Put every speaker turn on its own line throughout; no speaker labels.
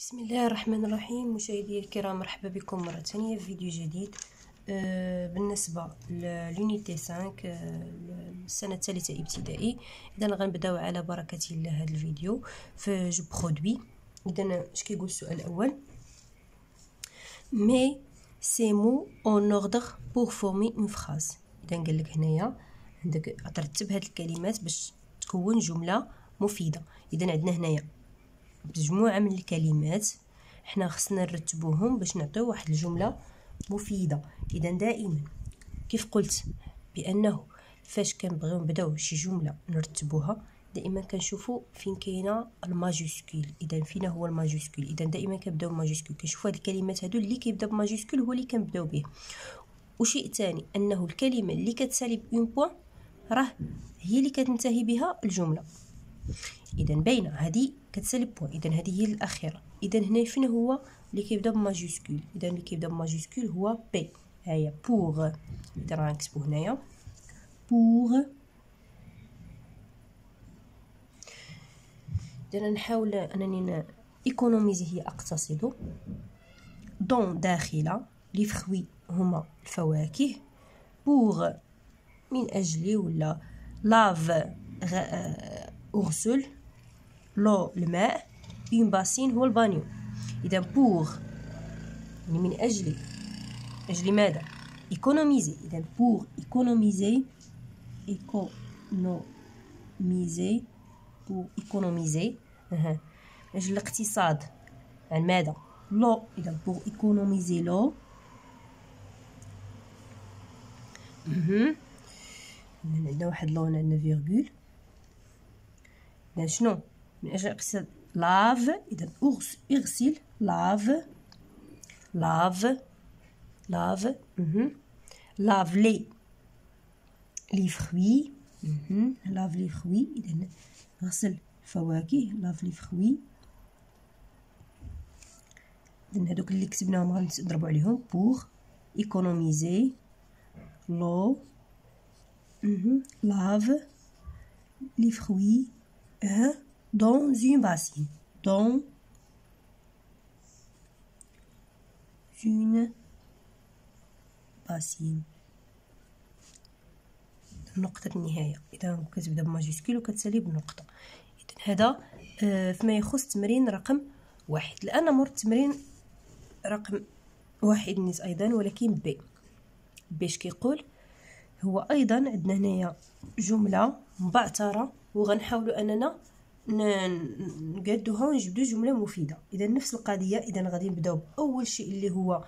بسم الله الرحمن الرحيم. مشاهدي الكرام، مرحبا بكم مرة ثانية في فيديو جديد. بالنسبة للونيتي 5 السنة الثالثة ابتدائي، إذا غنبداو على بركة الله هذا الفيديو في جو برودوي. إذا اش كيقول السؤال الأول؟ مي سي مو اون اوردر بور فورمي اون فراز. إذا قال لك هنايا عندك ترتب هاد الكلمات باش تكون جملة مفيدة. إذا عندنا هنايا مجموعة من الكلمات، حنا خصنا نرتبوهم باش نعطيو واحد الجملة مفيدة. اذا دائما كيف قلت بانه فاش كنبغيو نبداو شي جملة نرتبوها، دائما كنشوفوا فين كاينه الماجيسكول. اذا فينا هو الماجيسكول؟ اذا دائما كنبداو بالماجيسكول. كنشوفوا هاد الكلمات هادو اللي كيبدا بماجيسكول هو اللي كنبداو به. وشيء ثاني انه الكلمة اللي كتسالي بون بوين راه هي اللي كتنتهي بها الجملة. اذا باينه هذه كتسالي بوين، اذا هذه هي الاخيره. اذا هنا فين هو اللي كيبدا بماجيسكول؟ اذا اللي كيبدا بماجيسكول هو بي. هيا بوغ، اذا راه نكتبو هنايا بوغ. اذا نحاول انني ايكونوميزي هي اقتصد. دون داخله، لي فخوي هما الفواكه. بوغ من اجل، ولا لاف اغسل. لو الماء. اون باسين هو البانيو. اذا بوغ يعني من اجل. اجل ماذا؟ ايكونوميزي. اذا بوغ ايكونوميزي. ايكونوميزي بوغ ايكونوميزي اجل الاقتصاد. عن ماذا؟ لو. اذا بوغ ايكونوميزي لو. عندنا واحد لو، عندنا فيرغول. اذا شنو من اجل الاقتصاد؟ لاف. اذا اغسل. لاف لاف لاف. لاف لي فخوي. لاف لي فخوي. اذا غسل الفواكه. لاف لي فخوي. اذا هذوك اللي كتبناهم غنضربوا عليهم بوغ ايكونوميزي لو. لاف لي فخوي dans une bassine. dans une bassine. نقطة النهاية. إذا كتبدا بماجيسكول وكتسالي بنقطة. إذا هذا فيما يخص تمرين رقم 1. الآن نمر التمرين رقم 1 نيت أيضا، ولكن بي. باش كيقول هو أيضا عندنا هنايا جملة مبعثرة، وغنحاولوا أننا نقادوها ونجبدو جملة مفيدة. إذا نفس القضية. إذا غادي نبداو بأول شيء اللي هو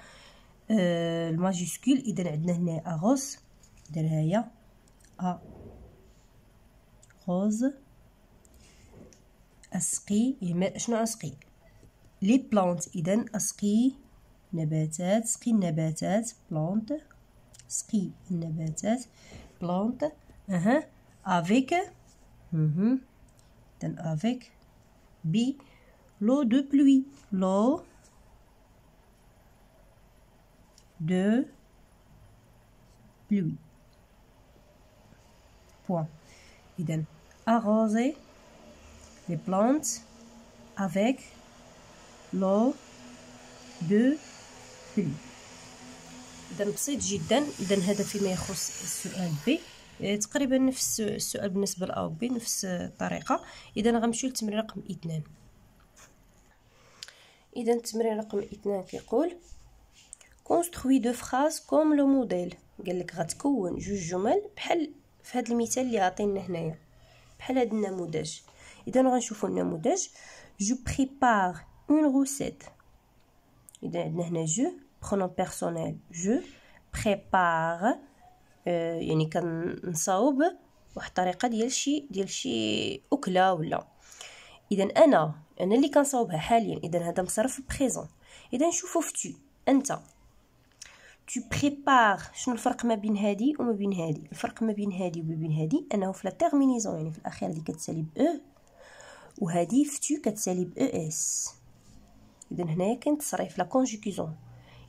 الماجيسكول. إذا عندنا هنا أغوز. إذا هيا أغوز. أسقي. يعني شنو أسقي؟ لي بلانت. إذا أسقي نباتات. سقي النباتات بلانت. سقي النباتات بلانت. افيك. then avec B l'eau de pluie. l'eau de pluie. point. إذن arroser les plantes avec l'eau de pluie. إذن بسيط جدا. إذن هذا فيما يخص السؤال B. تقريبا نفس السؤال بالنسبه لأ وبي، نفس الطريقه. اذا غنمشيو للتمرين رقم 2. اذا التمرين رقم 2 كيقول كونستروي دو فراز كوم لو موديل. قال لك غتكون جوج جمل بحال في هذا المثال اللي عطينا هنايا، بحال هذا النموذج. اذا غنشوفوا النموذج. جو بريبار اون روسيت. اذا عندنا هنا جو برونون بيرسونيل. جو بريبار يعني كنصاوب واحد الطريقه ديال شي اكله ولا. اذا انا اللي كنصاوبها حاليا. اذا هذا مصرف بريزون. اذا نشوفوا في تو. انت تو بريبار. شنو الفرق ما بين هذه وما بين هذه؟ الفرق ما بين هذه وما بين هذه انه في لا تيرمينيزون، يعني في الاخير هذه كتسالي ب او، وهذه في تو كتسالي ب او اس. اذا هنايا كاين تصريف لا كونجوغيزون،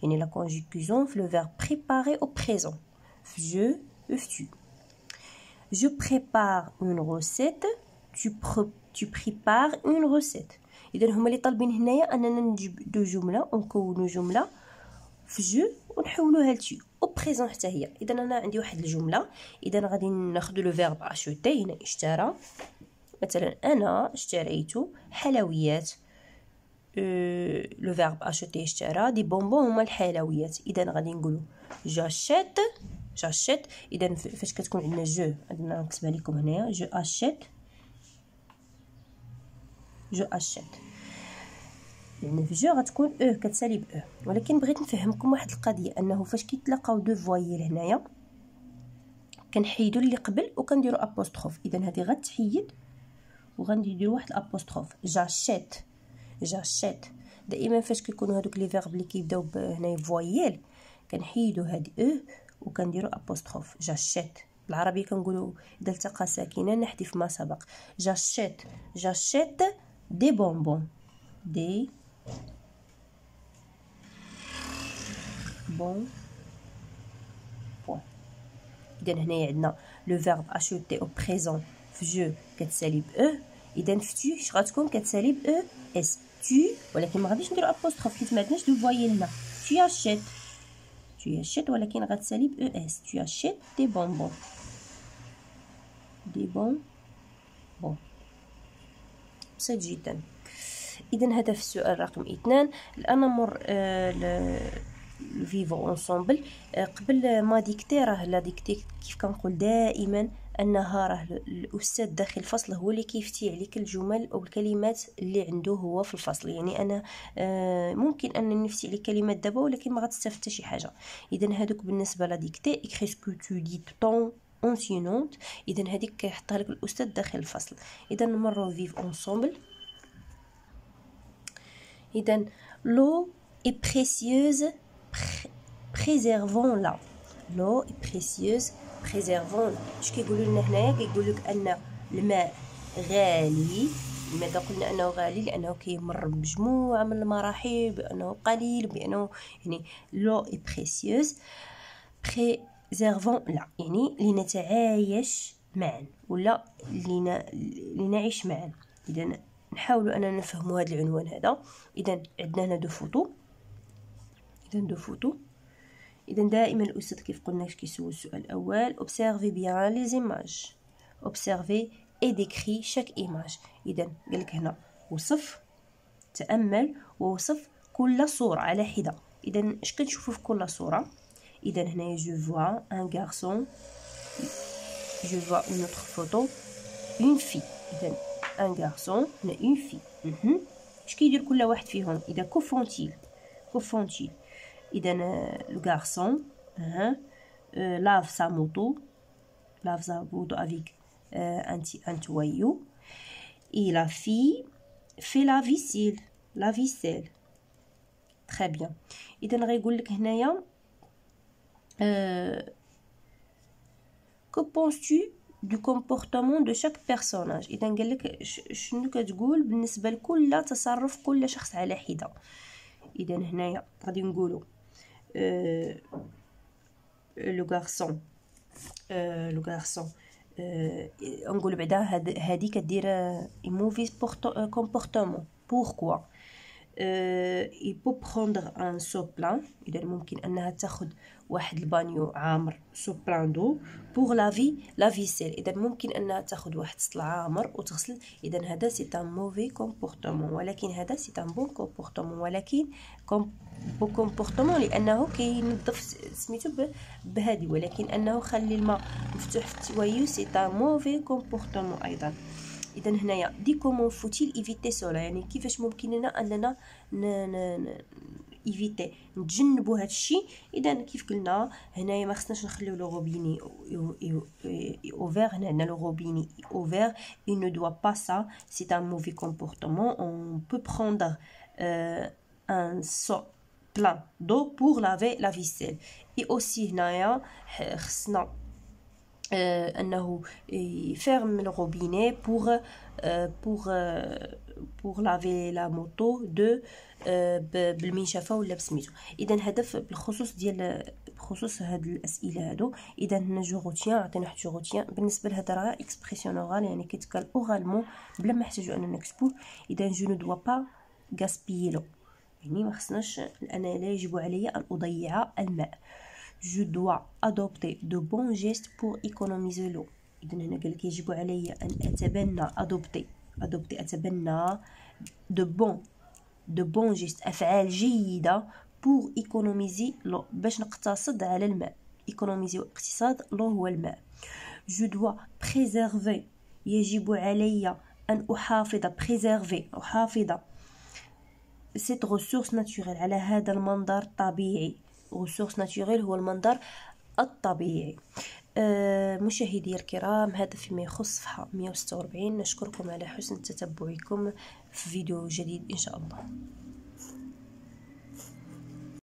يعني لا كونجوغيزون في لو فيرب بريباري او بريزون. Je tu. Je prépare une recette. Tu prépares une recette. اذا هما اللي طالبين هنايا اننا نجبدوا جمله ونكونوا جمله في جو ونحولوها لتو او بريزون حتى هي. اذا انا عندي واحد الجمله، اذا غادي ناخذ لو فيرب اشوتي. هنا اشترى، مثلا انا اشتريت حلويات. لو فيرب اشوتي اشترى، دي بونبون هما الحلويات. اذا غادي نقولوا جاشيت. جاشيت اذا فاش كتكون عندنا جو، عندنا نكتبها لكم هنايا جو اشيت. جو اشيت لان في جو غتكون كتسالي ب ولكن بغيت نفهمكم واحد القضيه، انه فاش كيتلاقاو دو فوايل هنايا كنحيدوا اللي قبل وكنديروا ابوستروف. اذا هذه غتحيد وغنديروا واحد الابوستروف. جاشيت. جاشيت دائما فاش كيكونوا هذوك لي فيرب اللي كيبداو هنايا فوايل كنحيدوا هاد وكنديروا ابوستروف. جاشيت بالعربيه كنقولوا اذا التقى ساكنان نحذف ما سبق. جاشيت. جاشيت دي بونبون. دي بون بون. اذا هنايا عندنا لو فيرب اشوتي او بريزون في جو كتسالي ب اذا في تو اش غتكون كتسالي ب اس تو، ولكن ما غاديش نديرو ابوستروف حيت ما عندناش دو فوايل هنا. تو اشيت. تو اشيت ولكن غتسالي ب اس. تو اشيت دي بونبون. دي بون بون. بسيط جدا. اذا هذا في السؤال رقم 2. الان نمر فيفو انصومبل. قبل ما ديكتي راه لا ديكتي كيف كنقول دائما انها راه الاستاذ داخل الفصل هو اللي كيفتي عليك الجمل او الكلمات اللي عنده هو في الفصل. يعني انا ممكن ان نفتي عليك كلمات دابا ولكن ما غتستافد حتى شي حاجه. اذا هذوك بالنسبه لا ديكتي اكري سكو تو دي طون اونسيونونت. اذا هذيك كيحطها لك الاستاذ داخل الفصل. اذا نمروا فيف انصومبل. اذا لو اي بريسيوز préservons-la. l'eau est précieuse, préservons-la. اش كيقولوا لنا هنايا؟ كيقول لك ان الماء غالي. لماذا قلنا انه غالي؟ لانه كيمر بمجموعه من المراحل، بانه قليل، بانه يعني l'eau est précieuse préservons-la يعني لنتعايش معا ولا لنعيش معا. اذا نحاولوا اننا نفهموا هذا العنوان هذا. اذا عندنا هنا دو فوتو. اذا دو فوتو. اذا دائما الاستاذ كيف قلنا كيسول السؤال الاول observez bien les images. observez et décris chaque image. اذا قال لك هنا وصف، تامل ووصف كل صوره على حده. اذا اش كنشوفوا في كل صوره؟ اذا هنايا جو فوا ان غارسون، جو فوا اون اوتر فوتو اون في. اذا ان غارسون هنا اون في. اش كيدير كل واحد فيهم؟ اذا كوفونتيل. كوفونتيل اذا لو غارسون lave sa moto. lave sa moto avec un tuyau. Et la fille fait la vaisselle. la vaisselle. très bien. اذا غيقول لك هنايا que penses-tu du comportement de chaque personnage. اذا قال لك شنو كتقول بالنسبه لكل تصرف كل شخص على حده. اذا هنايا غادي نقولوا لو غارسون. لو غارسون نقول بعدا هادي كدير موفي كومبورتمون. بوركوا il peut prendre un soplan. اذا ممكن انها تاخذ واحد البانيو عامر سوبلان دو pour la vaisselle. اذا ممكن انها تاخذ واحد السطل عامر وتغسل. اذا هذا سي ان موفي كومبورتمون، ولكن هذا سي ان بون كومبورتمون. ولكن بون كومبورتمون لانه كينظف سميتو بهذه، ولكن انه خلي الماء مفتوح في التوايو سي ان موفي كومبورتمون ايضا. اذا هنايا دي كومون فوتيل ايفيتي سولا يعني كيفاش ممكن لنا اننا ايفيتي نتجنبوا هذا الشيء. اذا كيف قلنا هنايا ما خصناش نخليو لو روبيني اوفير. هنا عندنا لو روبيني اوفير. il ne doit pas ça, c'est un mauvais comportement. on peut prendre un plein d'eau pour laver la vaisselle. et aussi هنايا خصنا انه يفرم الروبيني pour بوغ لافي لا موطو دو بالمنشفه ولا بسميتو. اذا هدف بخصوص هاد الاسئله هادو. اذا هنا جو غوتيان، عطينا واحد جو غوتيان بالنسبه لهذا راه اكسبرسيون اورال، يعني كيتقال اورالمون بلا ما نحتاجو اننا نكتبوه. اذا جو نو دوا با غاسبيي لو، يعني ما خصناش، انا لا يجب علي ان اضيع الماء. جو دوا ادوبتي دو بون جيست بور ايكونوميزي لو. اذا هنا قال لك يجب علي ان اتبنى ادوبتي اتبنى دو بون جيست افعال جيده بور ايكونوميزي لو، باش نقتصد على الماء. ايكونوميزي اقتصاد لو هو الماء. جو دوا بريزيرفي، يجب علي ان احافظ، احافظ سيت ressource naturelle، على هذا المنظر الطبيعي. ressource naturelle هو المنظر الطبيعي. مشاهدي الكرام، هذا فيما يخص صفحة 146. نشكركم على حسن تتبعكم في فيديو جديد إن شاء الله.